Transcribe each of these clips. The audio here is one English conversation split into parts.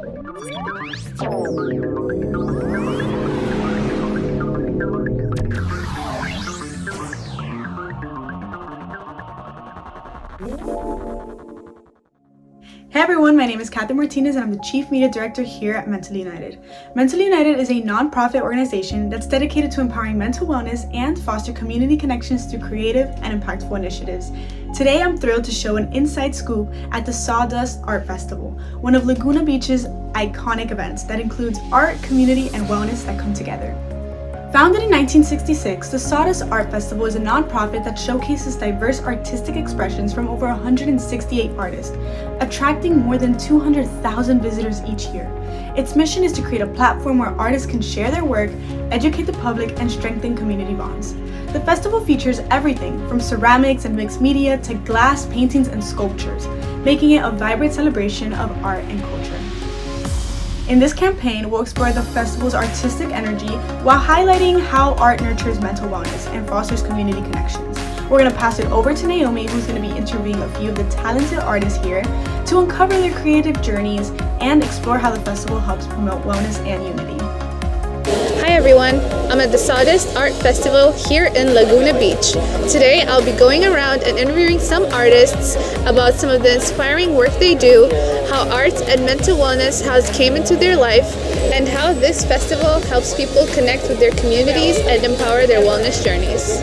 Hey everyone, my name is Kathy Martinez and I'm the Chief Media Director here at Mentally United. Mentally United is a non-profit organization that's dedicated to empowering mental wellness and foster community connections through creative and impactful initiatives. Today I'm thrilled to show an inside scoop at the Sawdust Art Festival, one of Laguna Beach's iconic events that includes art, community, and wellness that come together. Founded in 1966, the Sawdust Art Festival is a nonprofit that showcases diverse artistic expressions from over 168 artists, attracting more than 200,000 visitors each year. Its mission is to create a platform where artists can share their work, educate the public, and strengthen community bonds. The festival features everything from ceramics and mixed media to glass, paintings, and sculptures, making it a vibrant celebration of art and culture. In this campaign, we'll explore the festival's artistic energy while highlighting how art nurtures mental wellness and fosters community connections. We're going to pass it over to Naomi, who's going to be interviewing a few of the talented artists here to uncover their creative journeys and explore how the festival helps promote wellness and unity. Hi everyone, I'm at the Sawdust Art Festival here in Laguna Beach. Today I'll be going around and interviewing some artists about some of the inspiring work they do, how art and mental wellness has came into their life, and how this festival helps people connect with their communities and empower their wellness journeys.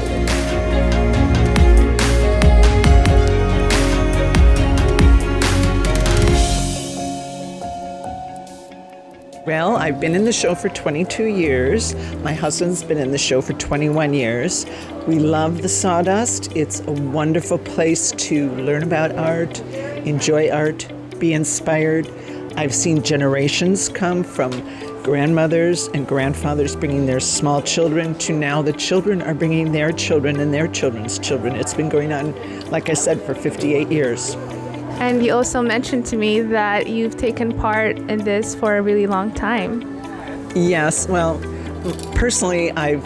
Well, I've been in the show for 22 years. My husband's been in the show for 21 years. We love the Sawdust. It's a wonderful place to learn about art, enjoy art, be inspired. I've seen generations come from grandmothers and grandfathers bringing their small children to now the children are bringing their children and their children's children. It's been going on, like I said, for 58 years. And you also mentioned to me that you've taken part in this for a really long time. Yes, well, personally, I've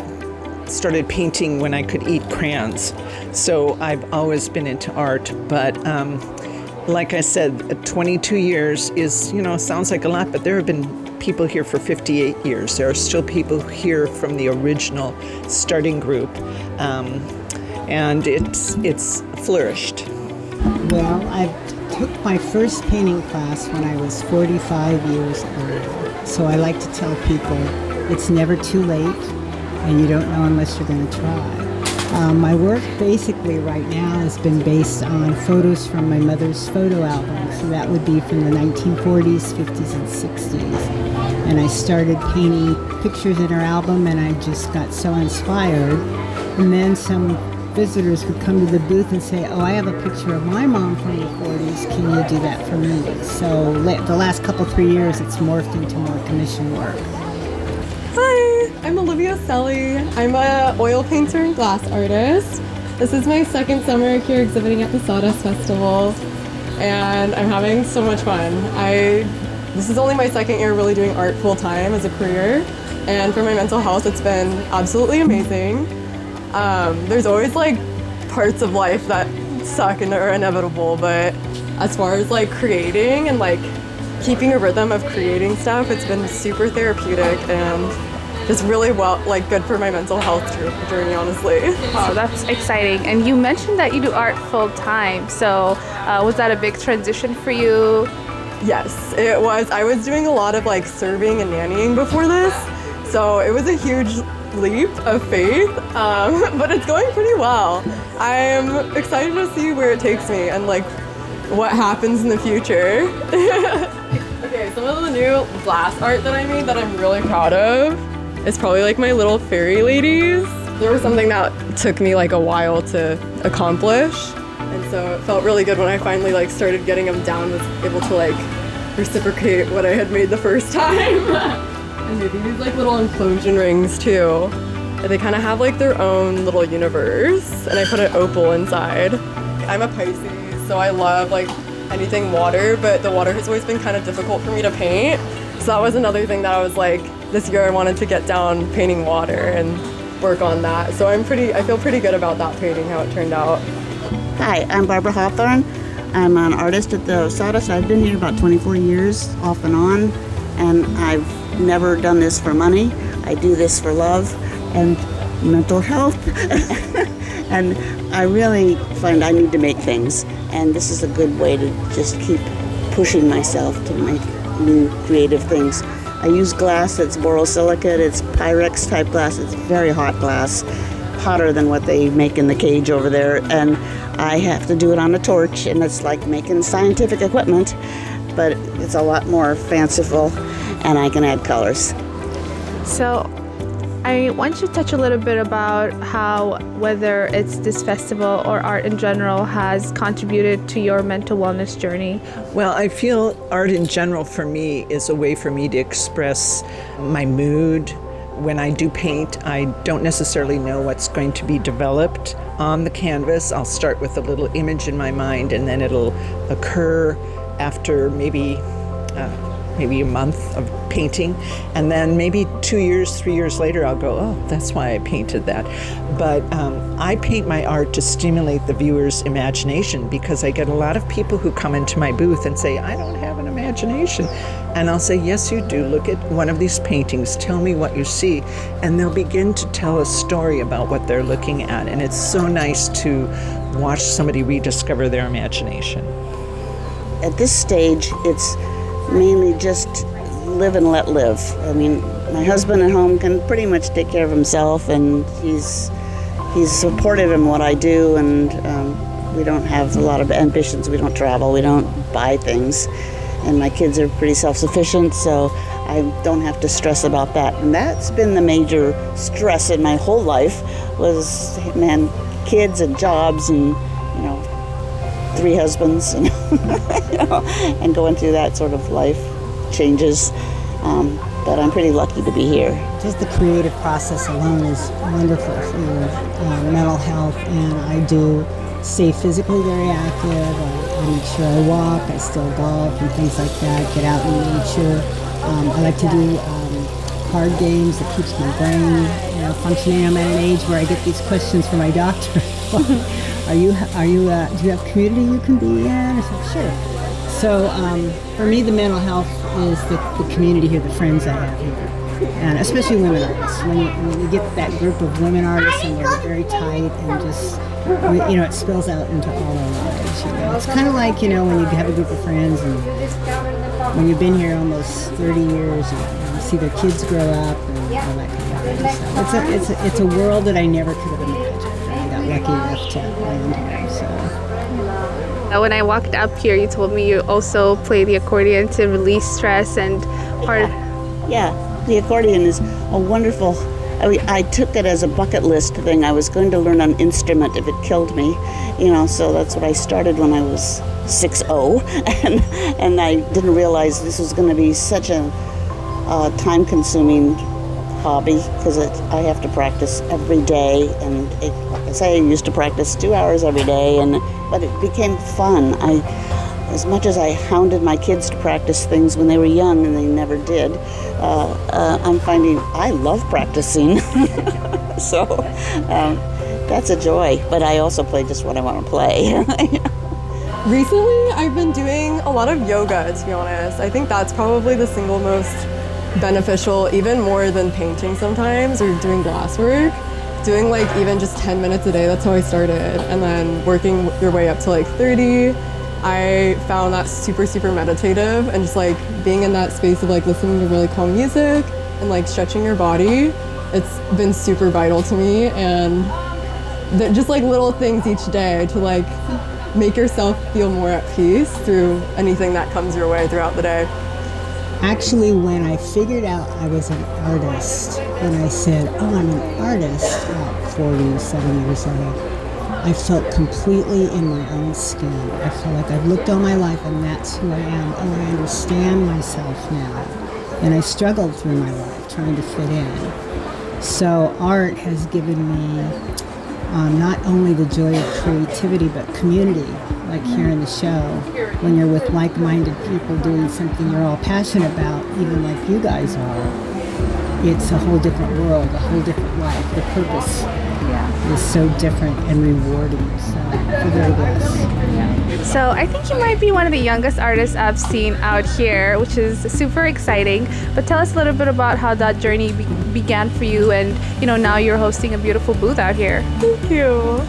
started painting when I could eat crayons. So I've always been into art, but like I said, 22 years is, sounds like a lot, but there have been people here for 58 years. There are still people here from the original starting group, and it's flourished. Well, I took my first painting class when I was 45 years old. So I like to tell people it's never too late, and you don't know unless you're going to try. My work basically right now has been based on photos from my mother's photo album. So that would be from the 1940s, 50s, and 60s. And I started painting pictures in her album, and I just got so inspired. And then some visitors would come to the booth and say, oh, I have a picture of my mom from the 40s, can you do that for me? So the last 3 years it's morphed into more commission work. Hi, I'm Olivia Selly. I'm an oil painter and glass artist. This is my second summer here exhibiting at the Sawdust Festival, and I'm having so much fun. This is only my second year really doing art full time as a career, and for my mental health it's been absolutely amazing. There's always parts of life that suck and are inevitable, but as far as creating and keeping a rhythm of creating stuff, it's been super therapeutic and just really good for my mental health journey, honestly. Wow, that's exciting. And you mentioned that you do art full time, so was that a big transition for you? Yes, it was. I was doing a lot of serving and nannying before this, so it was a huge leap of faith, but it's going pretty well. I'm excited to see where it takes me and what happens in the future. Okay, some of the new glass art that I made that I'm really proud of is probably my little fairy ladies. There was something that took me a while to accomplish, and so it felt really good when I finally started getting them down, was able to reciprocate what I had made the first time. And maybe these little implosion rings too. They kind of have their own little universe, and I put an opal inside. I'm a Pisces, so I love anything water, but the water has always been kind of difficult for me to paint. So that was another thing that I was this year I wanted to get down painting water and work on that. So I feel pretty good about that painting, how it turned out. Hi, I'm Barbara Hawthorne. I'm an artist at the Sawdust. I've been here about 24 years, off and on, and I've never done this for money. I do this for love and mental health. And I really find I need to make things, and this is a good way to just keep pushing myself to make new creative things. I use glass that's borosilicate, it's Pyrex type glass, it's very hot glass, hotter than what they make in the cage over there, and I have to do it on a torch, and it's like making scientific equipment, but it's a lot more fanciful, and I can add colors. So I want you to touch a little bit about how, whether it's this festival or art in general, has contributed to your mental wellness journey. Well, I feel art in general for me is a way for me to express my mood. When I do paint, I don't necessarily know what's going to be developed on the canvas. I'll start with a little image in my mind, and then it'll occur after maybe a month of painting, and then maybe 2 years, 3 years later, I'll go, oh, that's why I painted that. But I paint my art to stimulate the viewer's imagination, because I get a lot of people who come into my booth and say, I don't have an imagination. And I'll say, yes, you do. Look at one of these paintings. Tell me what you see. And they'll begin to tell a story about what they're looking at. And it's so nice to watch somebody rediscover their imagination. At this stage, it's mainly just live and let live. I mean, my husband at home can pretty much take care of himself, and he's supportive in what I do, and we don't have a lot of ambitions. We don't travel, we don't buy things, and my kids are pretty self-sufficient, so I don't have to stress about that. And that's been the major stress in my whole life, was, man, kids and jobs and, 3 husbands, and, and going through that sort of life changes. But I'm pretty lucky to be here. Just the creative process alone is wonderful for your mental health, and I do stay physically very active. I make sure I walk, I still golf and things like that, get out in nature. I like to do card games that keeps my brain functioning. I'm at an age where I get these questions from my doctor. Do you have community you can be in? I said, sure. So for me, the mental health is the community here, the friends I have here, and especially women artists. When you get that group of women artists and they're very tight and just, it spills out into all our lives. It's kind of like, when you have a group of friends and when you've been here almost 30 years, you see their kids grow up and all that kind of thing. So it's a world that I never could have imagined. I got lucky enough to land here. So. When I walked up here, you told me you also play the accordion to release stress and part. Yeah, the accordion is a wonderful. I took it as a bucket list thing. I was going to learn an instrument if it killed me, so that's what I started when I was 6'0", and I didn't realize this was going to be such a time-consuming hobby, because I have to practice every day, and like I say, I used to practice 2 hours every day, but it became fun. As much as I hounded my kids to practice things when they were young, and they never did, I'm finding I love practicing. So that's a joy, but I also play just what I want to play. Recently, I've been doing a lot of yoga, to be honest. I think that's probably the single most beneficial, even more than painting sometimes, or doing glass work. Doing even just 10 minutes a day, that's how I started. And then working your way up to 30, I found that super, super meditative, and just being in that space of listening to really calm music and stretching your body. It's been super vital to me, and just little things each day to make yourself feel more at peace through anything that comes your way throughout the day. Actually, when I figured out I was an artist, when I said, oh, I'm an artist, about 47 years old, I felt completely in my own skin. I feel like I've looked all my life and that's who I am. Oh, I understand myself now. And I struggled through my life trying to fit in. So art has given me not only the joy of creativity, but community, like here in the show, when you're with like-minded people doing something you're all passionate about, even like you guys are. it's a whole different world, a whole different life. The purpose is so different and rewarding. So we're very blessed. So I think you might be one of the youngest artists I've seen out here, which is super exciting. But tell us a little bit about how that journey began for you, and now you're hosting a beautiful booth out here. Thank you.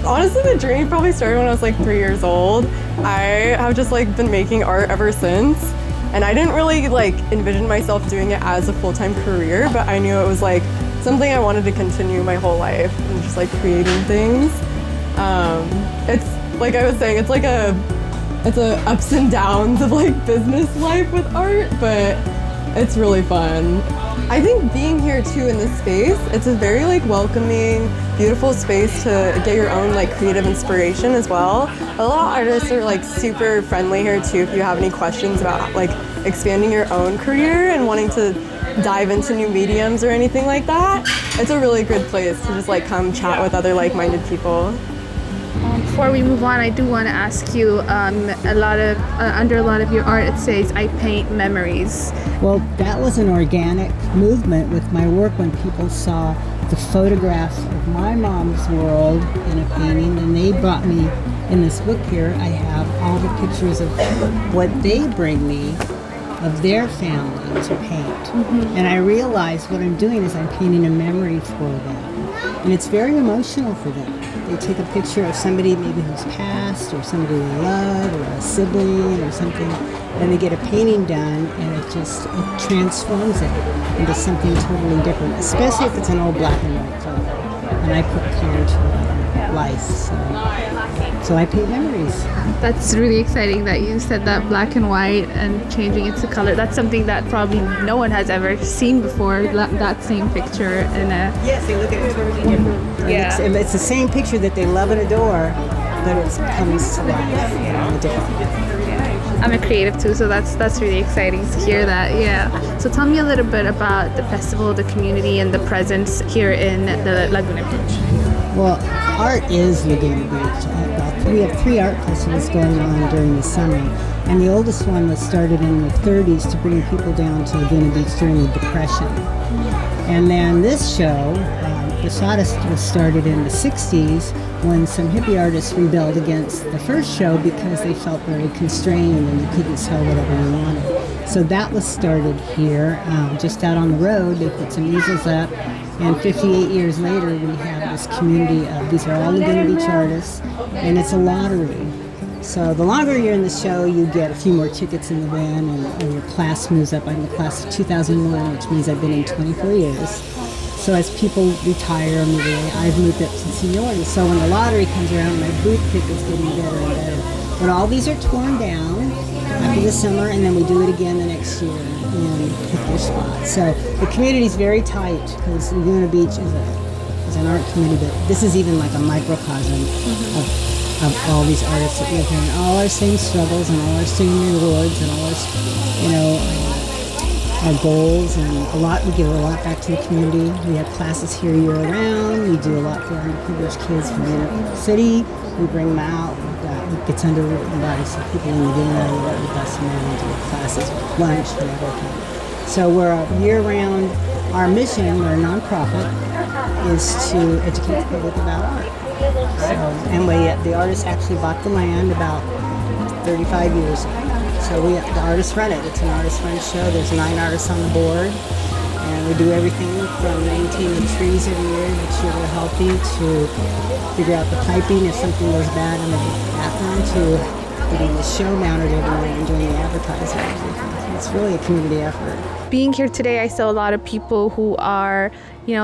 Honestly, the journey probably started when I was like 3 years old. I have just like been making art ever since, and I didn't really like envision myself doing it as a full-time career, but I knew it was like something I wanted to continue my whole life, and just like creating things. It's like I was saying, it's a ups and downs of like business life with art, but it's really fun. I think being here too in this space, it's a very like welcoming, beautiful space to get your own like creative inspiration as well. A lot of artists are like super friendly here too if you have any questions about like expanding your own career and wanting to dive into new mediums or anything like that. It's a really good place to just like come chat with other like-minded people. Before we move on, I do want to ask you, under a lot of your art, it says, "I paint memories." Well, that was an organic movement with my work when people saw the photographs of my mom's world in a painting, and they brought me, in this book here, I have all the pictures of what they bring me of their family to paint. And I realized what I'm doing is I'm painting a memory for them. And it's very emotional for them. They take a picture of somebody maybe who's passed, or somebody they love, or a sibling or something, and they get a painting done, and it transforms it into something totally different, especially if it's an old black and white photo. And I put color to life. So I paint memories. That's really exciting that you said that, black and white and changing it to color. That's something that probably no one has ever seen before, that same picture in a... Yes, they look at it totally different. Yeah. It's the same picture that they love and adore, but it comes to life in a different way. I'm a creative too, so that's really exciting to hear that. Yeah. So tell me a little bit about the festival, the community, and the presence here in the Laguna Beach. Well, art is Laguna Beach. We have 3 art festivals going on during the summer, and the oldest one was started in the 30s to bring people down to Laguna Beach during the Depression. And then this show, the Sawdust, was started in the 60s when some hippie artists rebelled against the first show because they felt very constrained and you couldn't sell whatever you wanted. So that was started here, just out on the road. They put some easels up, and 58 years later we have this community of, these are all Laguna Beach artists, and it's a lottery. So the longer you're in the show, you get a few more tickets in the van, and your class moves up. I'm the class of 2001, which means I've been in 24 years. So as people retire or move away, I've moved up to seniority. So when the lottery comes around, my booth pick is getting better and better. But all these are torn down after the summer, and then we do it again the next year and pick their spots. So the community is very tight because Laguna Beach is an art community, but this is even like a microcosm of all these artists that live here, and all our same struggles and all our same rewards and all our, our goals, and we give a lot back to the community. We have classes here year round. We do a lot for underprivileged kids from the city. We bring them out. It gets underwritten by some people in Laguna, we bus them in and do classes, lunch, and everything. So we're year round. Our mission, we're a nonprofit, is to educate the public about art. So, and the artists actually bought the land about 35 years ago. So the artists run it. It's an artist-run show. There's 9 artists on the board, and we do everything from maintaining the trees every year, make sure they're healthy, to figure out the piping if something goes bad in the bathroom, to getting the show mounted everywhere and doing the advertising and everything. It's really a community effort. Being here today, I saw a lot of people who are,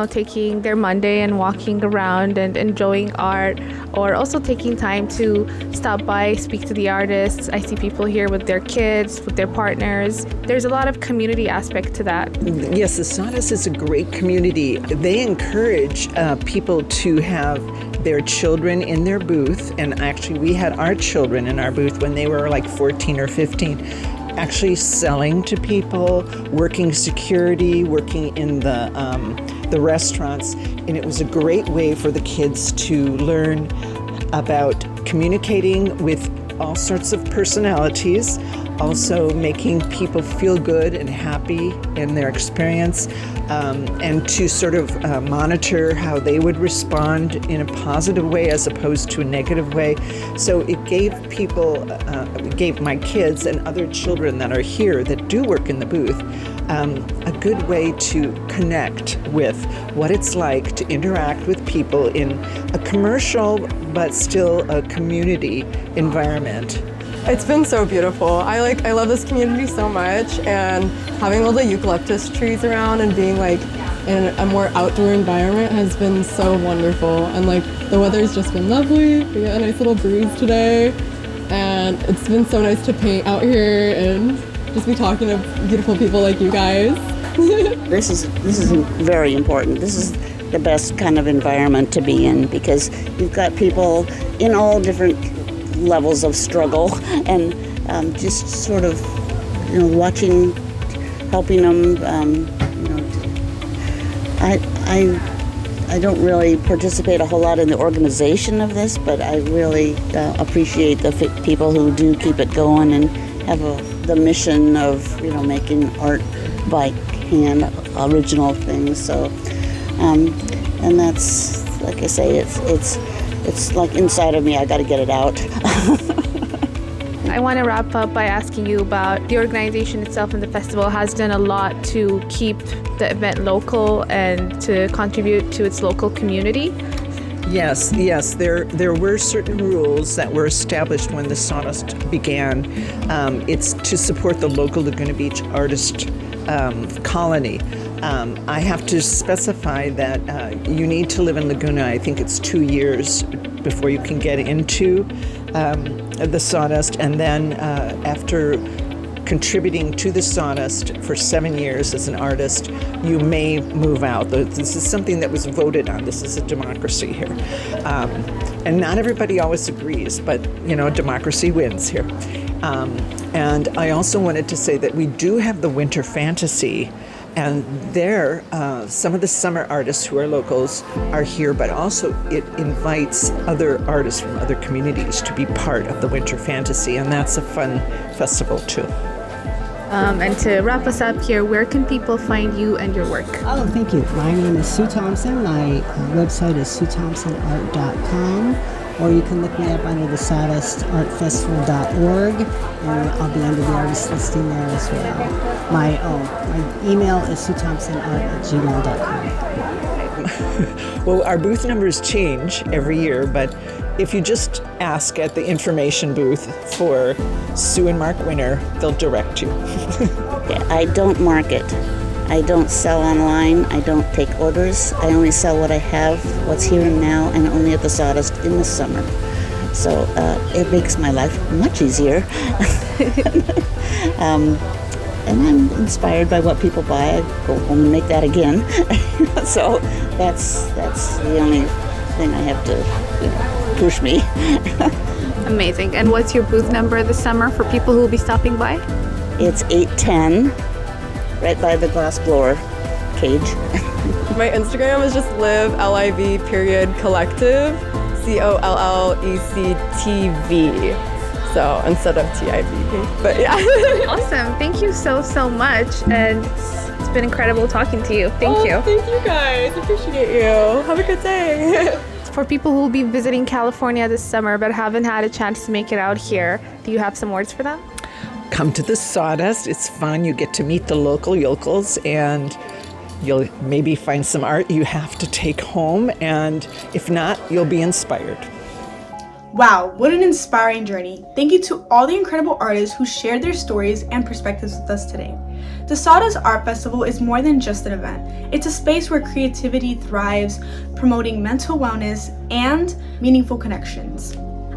taking their Monday and walking around and enjoying art, or also taking time to stop by, speak to the artists. I see people here with their kids, with their partners. There's a lot of community aspect to that. Yes, the Sawdust is a great community. They encourage people to have their children in their booth, and actually we had our children in our booth when they were like 14 or 15. Actually selling to people, working security, working in the restaurants, and it was a great way for the kids to learn about communicating with all sorts of personalities, also making people feel good and happy in their experience, and to sort of monitor how they would respond in a positive way as opposed to a negative way. So it gave people, it gave my kids and other children that are here that do work in the booth a good way to connect with what it's like to interact with people in a commercial but still a community environment. It's been so beautiful. I love this community so much, and having all the eucalyptus trees around and being like in a more outdoor environment has been so wonderful. And like the weather's just been lovely. We got a nice little breeze today, and it's been so nice to paint out here and just be talking to beautiful people like you guys. This is very important. This is the best kind of environment to be in, because you've got people in all different levels of struggle, and just sort of, watching, helping them. I don't really participate a whole lot in the organization of this, but I really appreciate the people who do keep it going and have the mission of making art by hand, original things. So, and that's, like I say, it's like inside of me. I got to get it out. I want to wrap up by asking you about the organization itself, and the festival has done a lot to keep the event local and to contribute to its local community. Yes. There were certain rules that were established when the Sawdust began. It's to support the local Laguna Beach artist colony. I have to specify that you need to live in Laguna. I think it's 2 years before you can get into the Sawdust, and then after contributing to the Sawdust for 7 years as an artist, you may move out. This is something that was voted on. This is a democracy here. And not everybody always agrees, but democracy wins here. And I also wanted to say that we do have the Winter Fantasy, and there, some of the summer artists who are locals are here, but also it invites other artists from other communities to be part of the Winter Fantasy, and that's a fun festival too. And to wrap us up here, where can people find you and your work? Oh, thank you. My name is Sue Thompson. My website is suethompsonart.com, or you can look me up under the sawdustartfestival.org, and I'll be under the artist listing there as well. My email is suethompsonart@gmail.com. Well, our booth numbers change every year, but if you just ask at the information booth for Sue and Mark Winter, they'll direct you. I don't market. I don't sell online. I don't take orders. I only sell what I have, what's here and now, and only at the Sawdust in the summer. So it makes my life much easier. And I'm inspired by what people buy. I go home and make that again. So that's the only thing I have to push me. Amazing. And what's your booth number this summer for people who will be stopping by? It's 810, right by the glass blower cage. My Instagram is just live_collective, COLLECTV. So instead of TIV, but yeah. Awesome. Thank you so much. And it's been incredible talking to you. Thank you. Thank you guys. Appreciate you. Have a good day. For people who will be visiting California this summer but haven't had a chance to make it out here, do you have some words for them? Come to the Sawdust. It's fun. You get to meet the local yokels, and you'll maybe find some art you have to take home, and if not, you'll be inspired. Wow, what an inspiring journey. Thank you to all the incredible artists who shared their stories and perspectives with us today. The Sawdust Art Festival is more than just an event. It's a space where creativity thrives, promoting mental wellness and meaningful connections.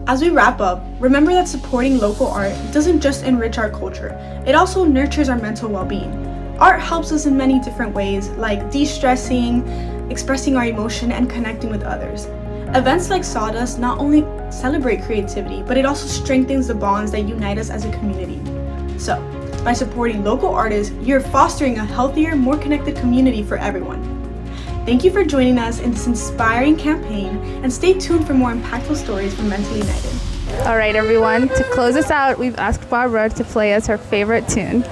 As we wrap up, remember that supporting local art doesn't just enrich our culture, it also nurtures our mental well-being. Art helps us in many different ways, like de-stressing, expressing our emotion, and connecting with others. Events like Sawdust not only celebrate creativity, but it also strengthens the bonds that unite us as a community. So, by supporting local artists, you're fostering a healthier, more connected community for everyone. Thank you for joining us in this inspiring campaign, and stay tuned for more impactful stories from Mentally United. All right, everyone, to close us out, we've asked Barbara to play us her favorite tune.